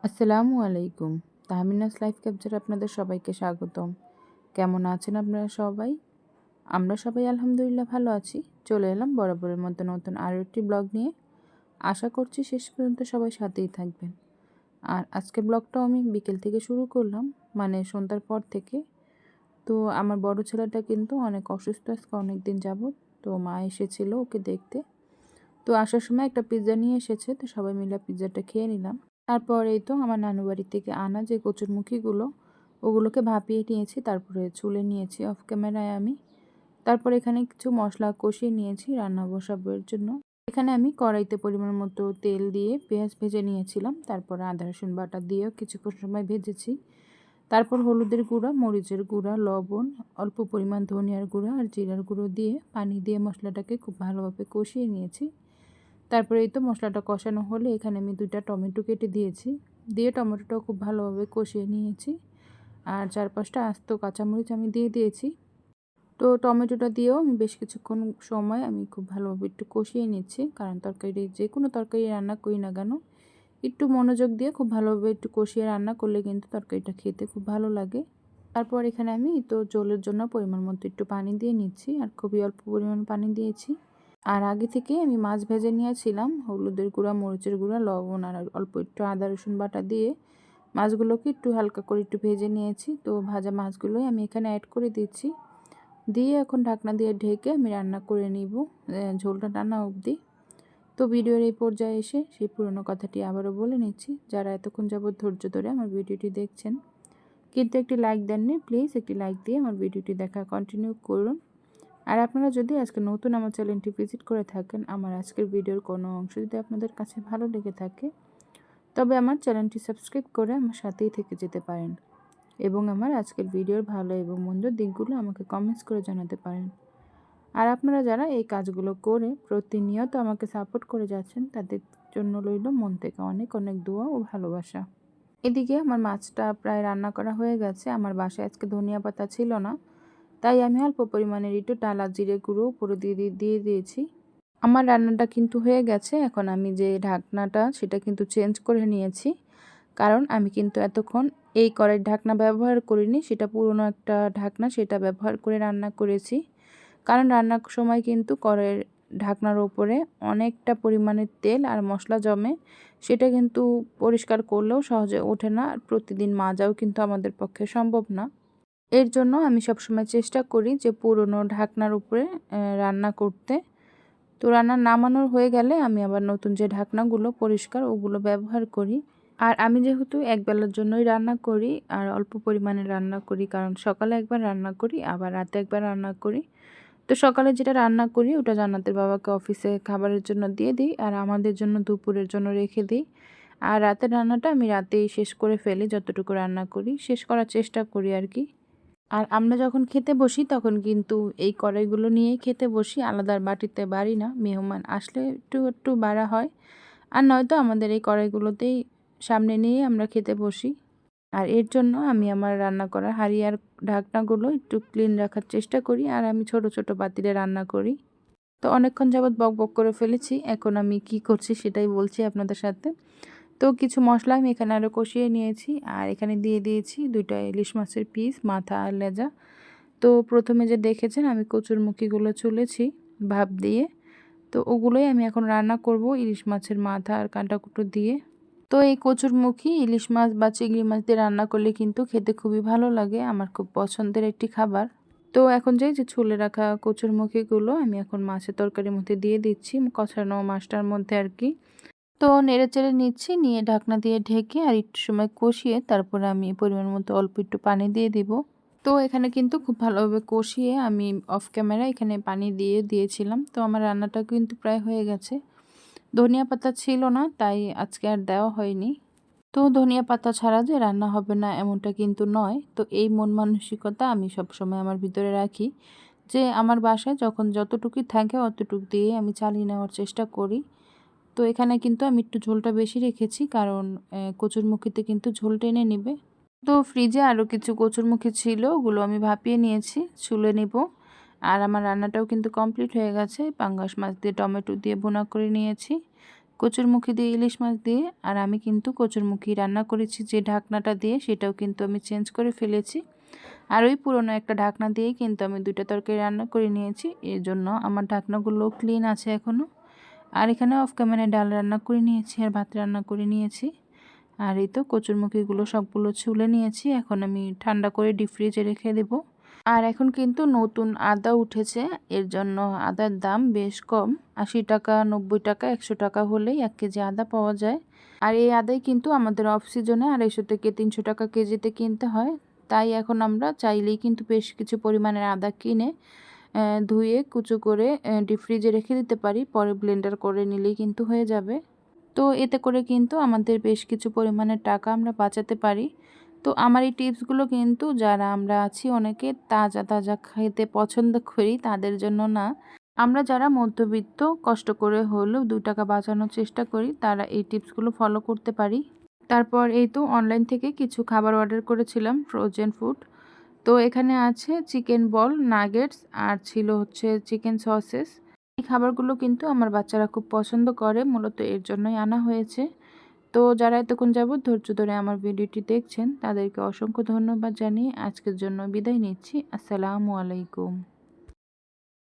আসসালামু আলাইকুম। তাহমিনাস লাইফ ক্যাপচারে আপনাদের সবাইকে স্বাগতম। কেমন আছেন আপনারা সবাই? আমরা সবাই আলহামদুলিল্লাহ ভালো আছি। চলে এলাম বরাবরের মতো নতুন আরও একটি ব্লগ নিয়ে। আশা করছি শেষ পর্যন্ত সবাই সাথেই থাকবেন। আর আজকের ব্লগটাও আমি বিকেল থেকে শুরু করলাম, মানে সন্ধ্যার পর থেকে। তো আমার বড় ছেলেটা কিন্তু অনেক অসুস্থ আজকে অনেক দিন যাবৎ। তো মা এসেছিল ওকে দেখতে। তো আসার সময় একটা পিৎজা নিয়ে এসেছে, তো সবাই মিলে পিৎজাটা খেয়ে নিলাম। তারপর এই তো আমার নানু বাড়ি থেকে আনা যে কচুরমুখীগুলো, ওগুলোকে ভাপিয়ে নিয়েছি, তারপরে চুলে নিয়েছি অফ ক্যামেরায় আমি। তারপর এখানে কিছু মশলা কষিয়ে নিয়েছি রান্না বসাবার জন্য। এখানে আমি কড়াইতে পরিমাণ মতো তেল দিয়ে পেঁয়াজ ভেজে নিয়েছিলাম, তারপর আদা রসুন বাটা দিয়েও কিছুক্ষণ সময় ভেজেছি। তারপর হলুদের গুঁড়া, মরিচের গুঁড়া, লবণ, অল্প পরিমাণ ধনিয়ার গুঁড়া আর জিরার গুঁড়ো দিয়ে পানি দিয়ে মশলাটাকে খুব ভালোভাবে কষিয়ে নিয়েছি। তারপরে এই তো মশলাটা কষানো হলে এখানে আমি 2টা টমেটো কেটে দিয়েছি, দিয়ে টমেটোটাও খুব ভালোভাবে কষিয়ে নিয়েছি। আর 4-5টা আস্ত কাঁচামরিচ আমি দিয়ে দিয়েছি। তো টমেটোটা দিয়েও আমি বেশ কিছুক্ষণ সময় আমি খুব ভালোভাবে একটু কষিয়ে নিচ্ছি, কারণ তরকারি যে কোনো তরকারি রান্না করি না কেন একটু মনোযোগ দিয়ে খুব ভালোভাবে একটু কষিয়ে রান্না করলে কিন্তু তরকারিটা খেতে খুব ভালো লাগে। তারপর এখানে আমি তো ঝোলের জন্য পরিমাণ মতো একটু পানি দিয়ে নিচ্ছি, আর খুবই অল্প পরিমাণ পানি দিয়েছি। আর আগে থেকে আমি মাছ ভেজে নিয়েছিলাম হলুদের গুঁড়া, মরিচের গুঁড়া, লবণ আর অল্প একটু আদা রসুন বাটা দিয়ে মাছগুলোকে একটু হালকা করে একটু ভেজে নিয়েছি। তো ভাজা মাছগুলোই আমি এখানে অ্যাড করে দিচ্ছি, দিয়ে এখন ঢাকনা দিয়ে ঢেকে আমি রান্না করে নিব ঝোলটা টানা অবধি। তো ভিডিওর এই পর্যায়ে এসে সেই পুরনো কথাটি আবারও বলে নিচ্ছি, যারা এতক্ষণ যাবৎ ধৈর্য ধরে আমার ভিডিওটি দেখছেন কিন্তু একটি লাইক দেননি, প্লিজ একটি লাইক দিয়ে আমার ভিডিওটি দেখা কন্টিনিউ করুন। আর আপনারা যদি আজকে নতুন আমার চ্যানেলটি ভিজিট করে থাকেন, আমার আজকের ভিডিওর কোনো অংশ যদি আপনাদের কাছে ভালো লেগে থাকে, তবে আমার চ্যানেলটি সাবস্ক্রাইব করে আমার সাথেই থেকে যেতে পারেন এবং আমার আজকের ভিডিওর ভালো এবং মন্দ দিকগুলো আমাকে কমেন্টস করে জানাতে পারেন। আর আপনারা যারা এই কাজগুলো করে প্রতিনিয়ত আমাকে সাপোর্ট করে যাচ্ছেন, তাদের জন্য রইল মন থেকে অনেক অনেক দোয়া ও ভালোবাসা। এদিকে আমার মাছটা প্রায় রান্না করা হয়ে গেছে। আমার বাসায় আজকে ধনিয়া পাতা ছিল না, তাই আমি অল্প পরিমাণের একটু টালা জিরে গুঁড়ো উপরে দিয়ে দিয়েছি। আমার রান্নাটা কিন্তু হয়ে গেছে। এখন আমি যে ঢাকনাটা সেটা কিন্তু চেঞ্জ করে নিয়েছি, কারণ আমি কিন্তু এতক্ষণ এই কড়াইয়ের ঢাকনা ব্যবহার করিনি, সেটা পুরনো একটা ঢাকনা, সেটা ব্যবহার করে রান্না করেছি। কারণ রান্নার সময় কিন্তু কড়াইয়ের ঢাকনার ওপরে অনেকটা পরিমাণে তেল আর মশলা জমে, সেটা কিন্তু পরিষ্কার করলেও সহজে ওঠে না, আর প্রতিদিন মাজাও কিন্তু আমাদের পক্ষে সম্ভব না। এর জন্য আমি সবসময় চেষ্টা করি যে পুরনো ঢাকনার উপরে রান্না করতে। তো রান্না নামানোর হয়ে গেলে আমি আবার নতুন যে ঢাকনাগুলো পরিষ্কার ওগুলো ব্যবহার করি। আর আমি যেহেতু একবেলার জন্যই রান্না করি আর অল্প পরিমাণে রান্না করি, কারণ সকালে একবার রান্না করি আবার রাতে একবার রান্না করি। তো সকালে যেটা রান্না করি ওটা জান্নাতের বাবাকে অফিসে খাবারের জন্য দিয়ে দিই, আর আমাদের জন্য দুপুরের জন্য রেখে দিই। আর রাতের রান্নাটা আমি রাতেই শেষ করে ফেলি, যতটুকু রান্না করি শেষ করার চেষ্টা করি আর কি। আর আমরা যখন খেতে বসি তখন কিন্তু এই কড়াইগুলো নিয়েই খেতে বসি, আলাদা বাটিতে বাড়ি না। মেহমান আসলে একটু একটু বাড়া হয়, আর নয়তো আমাদের এই কড়াইগুলোতেই সামনে নিয়ে আমরা খেতে বসি। আর এর জন্য আমি আমার রান্না করা হাঁড়ি আর ঢাকনাগুলো একটু ক্লিন রাখার চেষ্টা করি, আর আমি ছোট ছোট পাতিলে রান্না করি। তো অনেকক্ষণ যাবৎ বক বক করে ফেলেছি, এখন আমি কি করছি সেটাই বলছি আপনাদের সাথে। তো কিছু মশলা আমি এখানে আরও কষিয়ে নিয়েছি, আর এখানে দিয়ে দিয়েছি 2টা ইলিশ মাছের পিস, মাথা আর লেজা। তো প্রথমে যে দেখেছেন আমি কচুরমুখীগুলো চুলেছি ভাপ দিয়ে, তো ওগুলোই আমি এখন রান্না করব ইলিশ মাছের মাথা আর কাঁটাকুটো দিয়ে। তো এই কচুরমুখী ইলিশ মাছ বা চিংড়ি মাছ দিয়ে রান্না করলে কিন্তু খেতে খুবই ভালো লাগে, আমার খুব পছন্দের একটি খাবার। তো এখন যে ছুলে রাখা কচুরমুখীগুলো আমি এখন মাছের তরকারির মধ্যে দিয়ে দিচ্ছি, কষানো মাছটার মধ্যে আর কি। তো নেড়েচেড়ে নিচ্ছি, নিয়ে ঢাকনা দিয়ে ঢেকে আর একটু সময় কষিয়ে তারপরে আমি পরিমাণ মতো অল্প একটু পানি দিয়ে দিব। তো এখানে কিন্তু খুব ভালোভাবে কষিয়ে আমি অফ ক্যামেরা এখানে পানি দিয়ে দিয়েছিলাম। তো আমার রান্নাটা কিন্তু প্রায় হয়ে গেছে। ধনিয়া পাতা ছিল না, তাই আজকে আর দেওয়া হয়নি। তো ধনিয়া পাতা ছাড়া যে রান্না হবে না এমনটা কিন্তু নয়। তো এই মন মানসিকতা আমি সবসময় আমার ভিতরে রাখি, যে আমার বাসায় যখন যতটুকুই থাকে অতটুকু দিয়ে আমি চালিয়ে নেওয়ার চেষ্টা করি। তো এখানে কিন্তু আমি একটু ঝোলটা বেশি রেখেছি, কারণ কচুরমুখিতে কিন্তু ঝোল টেনে নেবে। তো ফ্রিজে আরও কিছু কচুরমুখী ছিল, ওগুলো আমি ভাপিয়ে নিয়েছি, ছুলে নিব। আর আমার রান্নাটাও কিন্তু কমপ্লিট হয়ে গেছে। পাঙ্গাস মাছ দিয়ে টমেটো দিয়ে ভুনা করে নিয়েছি। কচুরমুখী দিয়ে ইলিশ মাছ দিয়ে। আর আমি কিন্তু কচুরমুখী রান্না করেছি যে ঢাকনাটা দিয়ে, সেটাও কিন্তু আমি চেঞ্জ করে ফেলেছি। আর ওই পুরনো একটা ঢাকনা দিয়েই কিন্তু আমি 2টা তরকারি রান্না করে নিয়েছি। এর জন্য আমার ঢাকনাগুলো ক্লিন আছে এখনও। আর এখানে অফ ক্যামেরায় ডাল রান্না করে নিয়েছি আর ভাত রান্না করে নিয়েছি। আর এই তো কচুরমুখীগুলো সবগুলো ছুলে নিয়েছি। এখন আমি ঠান্ডা করে ডিপ ফ্রিজে রেখে দেব। আর এখন কিন্তু নতুন আদা উঠেছে, এর জন্য আদার দাম বেশ কম। 80 টাকা, 90 টাকা, 100 টাকা হলেই 1 কেজি আদা পাওয়া যায়। আর এই আদাই কিন্তু আমাদের অফ সিজনে 250 থেকে 300 টাকা কেজিতে কিনতে হয়। তাই এখন আমরা চাইলেই কিন্তু বেশ কিছু পরিমাণের আদা কিনে ধুয়ে কুচো করে ডিপ ফ্রিজে রেখে দিতে পারি। পরে ব্লেন্ডার করে নিলেই কিন্তু হয়ে যাবে। তো এতে করে কিন্তু আমাদের বেশ কিছু পরিমাণের টাকা আমরা বাঁচাতে পারি। তো আমার এই টিপসগুলো কিন্তু যারা আমরা আছি অনেকে তাজা তাজা খেতে পছন্দ করি তাদের জন্য না। আমরা যারা মধ্যবিত্ত কষ্ট করে হলেও 2 টাকা বাঁচানোর চেষ্টা করি, তারা এই টিপসগুলো ফলো করতে পারি। তারপর এই তো অনলাইন থেকে কিছু খাবার অর্ডার করেছিলাম, ফ্রোজেন ফুড। তো এখানে আছে চিকেন বল, নাগেটস আর ছিল হচ্ছে চিকেন সসেস। এই খাবারগুলো কিন্তু আমার বাচ্চারা খুব পছন্দ করে, মূলত এর জন্যই আনা হয়েছে। তো যারা এতক্ষণ যাবত ধৈর্য ধরে আমার ভিডিওটি দেখছেন তাদেরকে অসংখ্য ধন্যবাদ জানিয়ে আজকের জন্য বিদায় নিচ্ছি। আসসালামু আলাইকুম।